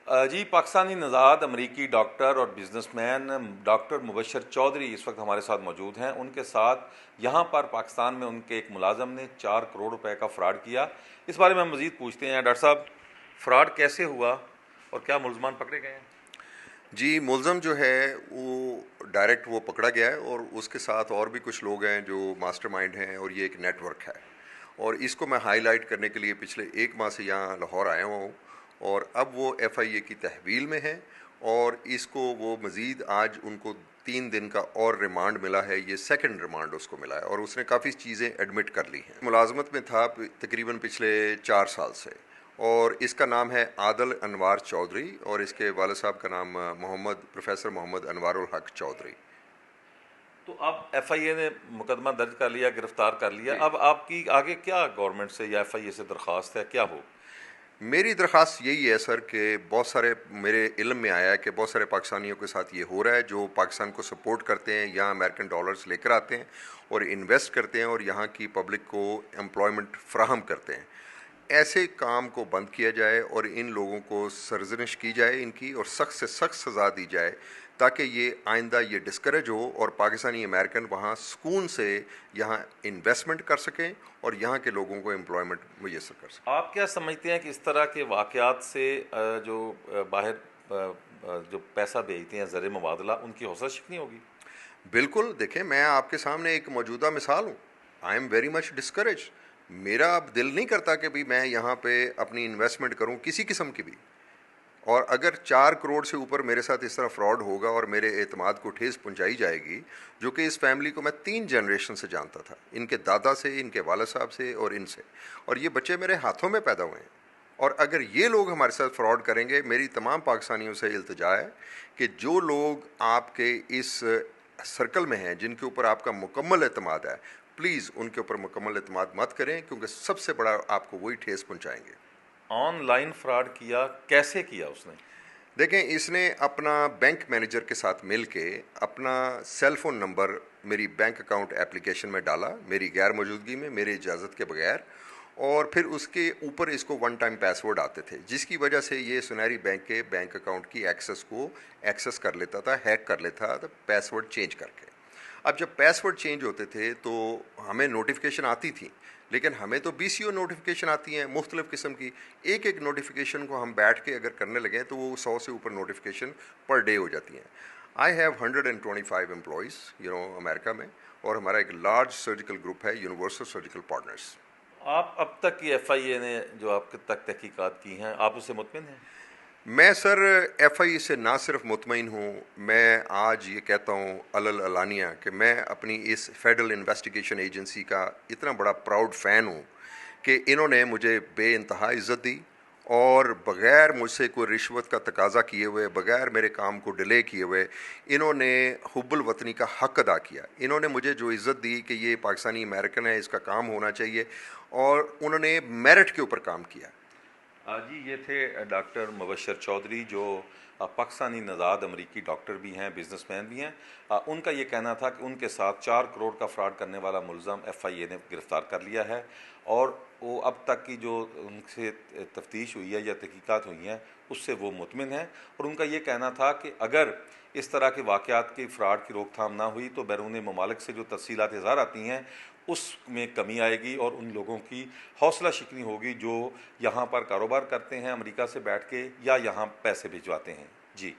जी, पाकिस्तानी नज़ाद अमरीकी डॉक्टर और businessman doctor Mubashar Chaudhary इस वक्त हमारे साथ मौजूद हैं। उनके साथ यहाँ पर पाकिस्तान में उनके एक मुलाजम ने 4 करोड़ रुपए का फ्रॉड किया। इस बारे में हम मज़ीद पूछते हैं। डॉक्टर साहब, फ्रॉड कैसे हुआ और क्या मुलजमान पकड़े गए हैं? जी, मुलज़म जो है वो डायरेक्ट वो पकड़ा गया है और उसके साथ और भी कुछ लोग हैं जो मास्टरमाइंड हैं और ये एक नेटवर्क है। और इसको मैं हाईलाइट करने के लिए पिछले 1 माह से यहाँ लाहौर आया हुआ हूँ और अब वो एफआईए की तहवील में है और इसको वो मज़ीद आज उनको 3 दिन का और रिमांड मिला है। ये सेकंड रिमांड उसको मिला है और उसने काफ़ी चीज़ें एडमिट कर ली हैं। मुलाजमत में था तकरीबन पिछले 4 साल से और इसका नाम है आदल अनवार चौधरी और इसके वालिद साहब का नाम प्रोफेसर मोहम्मद अनवारुल हक चौधरी। तो अब एफआईए ने मुकदमा दर्ज कर लिया, गिरफ्तार कर लिया। जी, अब आपकी आगे क्या गवर्नमेंट से या एफआईए से दरख्वास्त है, क्या हो? मेरी दरख्वास्त यही है सर कि बहुत सारे मेरे इल्म में आया है कि बहुत सारे पाकिस्तानियों के साथ ये हो रहा है जो पाकिस्तान को सपोर्ट करते हैं, यहाँ अमेरिकन डॉलर्स लेकर आते हैं और इन्वेस्ट करते हैं और यहाँ की पब्लिक को एम्प्लॉयमेंट फ्राहम करते हैं। ऐसे काम को बंद किया जाए और इन लोगों को सरजनिश की जाए इनकी और सख्त से सख्त सज़ा दी जाए ताकि ये आइंदा ये डिस्करेज हो और पाकिस्तानी अमेरिकन वहाँ सुकून से यहाँ इन्वेस्टमेंट कर सकें और यहाँ के लोगों को एम्प्लॉयमेंट मुयसर कर सकें। आप क्या समझते हैं कि इस तरह के वाक़यात से जो बाहर जो पैसा भेजते हैं ज़र मुबादला, उनकी हौसला शिकनी होगी? बिल्कुल, देखें मैं आपके सामने एक मौजूदा मिसाल हूँ। I am very much discourage. मेरा अब दिल नहीं करता कि भी मैं यहाँ पे अपनी इन्वेस्टमेंट करूँ किसी किस्म की भी। और अगर 4 करोड़ से ऊपर मेरे साथ इस तरह फ्रॉड होगा और मेरे एतमाद को ठेस पहुंचाई जाएगी, जो कि इस फैमिली को मैं 3 जनरेशन से जानता था, इनके दादा से, इनके वालिद साहब से और इनसे, और ये बच्चे मेरे हाथों में पैदा हुए हैं। और अगर ये लोग हमारे साथ फ्रॉड करेंगे, मेरी तमाम पाकिस्तानियों से इल्तिजा है कि जो लोग आपके इस सर्कल में हैं जिनके ऊपर आपका मुकम्मल एतमाद है, प्लीज़ उनके ऊपर मुकम्मल एतमाद मत करें क्योंकि सबसे बड़ा आपको वही ठेस पहुँचाएँगे। ऑनलाइन फ्रॉड किया, कैसे किया उसने? देखें, इसने अपना बैंक मैनेजर के साथ मिल के अपना सेल फ़ोन नंबर मेरी बैंक अकाउंट एप्लीकेशन में डाला, मेरी गैर मौजूदगी में, मेरी इजाज़त के बगैर, और फिर उसके ऊपर इसको वन टाइम पासवर्ड आते थे जिसकी वजह से ये सुनहरी बैंक के बैंक अकाउंट की एक्सेस को एक्सेस कर लेता था, हैक कर लेता था पासवर्ड चेंज करके। अब जब पासवर्ड चेंज होते थे तो हमें नोटिफिकेशन आती थी, लेकिन हमें तो बीसीओ नोटिफिकेशन आती हैं मुख्तलिफ़ किस्म की। एक एक नोटिफिकेशन को हम बैठ के अगर करने लगे तो वो 100 से ऊपर नोटिफिकेशन पर डे हो जाती हैं। आई हैव 125 एम्प्लॉयज़ अमेरिका में, और हमारा एक लार्ज सर्जिकल ग्रुप है, यूनिवर्सल सर्जिकल पार्टनर्स। आप अब तक की एफआईए ने जो आपके तक तहकीकात की हैं, आप उससे मुतमिन हैं? मैं सर एफआई से ना सिर्फ मुतमईन हूँ, मैं आज ये कहता हूँ अलल अलानिया कि मैं अपनी इस फेडरल इन्वेस्टिगेशन एजेंसी का इतना बड़ा प्राउड फ़ैन हूँ कि इन्होंने मुझे बेइंतहा इज़्ज़त दी और बग़ैर मुझसे कोई रिश्वत का तकाजा किए हुए, बग़ैर मेरे काम को डिले किए हुए, इन्होंने हुब्बुल वतनी का हक़ अदा किया। इन्होंने मुझे जो इज़्ज़त दी कि ये पाकिस्तानी अमेरिकन है, इसका काम होना चाहिए, और उन्होंने मेरिट के ऊपर काम किया। जी, ये थे डॉक्टर मुबशर चौधरी जो पाकिस्तानी नज़ाद अमरीकी डॉक्टर भी हैं, बिजनेसमैन भी हैं। उनका ये कहना था कि उनके साथ 4 करोड़ का फ्रॉड करने वाला मुलज़म एफआईए ने गिरफ़्तार कर लिया है और वो अब तक की जो उनसे तफ्तीश हुई है या तहकीकात हुई हैं उससे वो मुतमिन हैं। और उनका ये कहना था कि अगर इस तरह के वाक़यात की फ़्रॉड की रोकथाम ना हुई तो बैरून ममालिक से जो तफ़सीलात इज़हार आती हैं उसमें कमी आएगी और उन लोगों की हौसला शिकनी होगी जो यहाँ पर कारोबार करते हैं अमेरिका से बैठ के या यहाँ पैसे भिजवाते हैं। जी।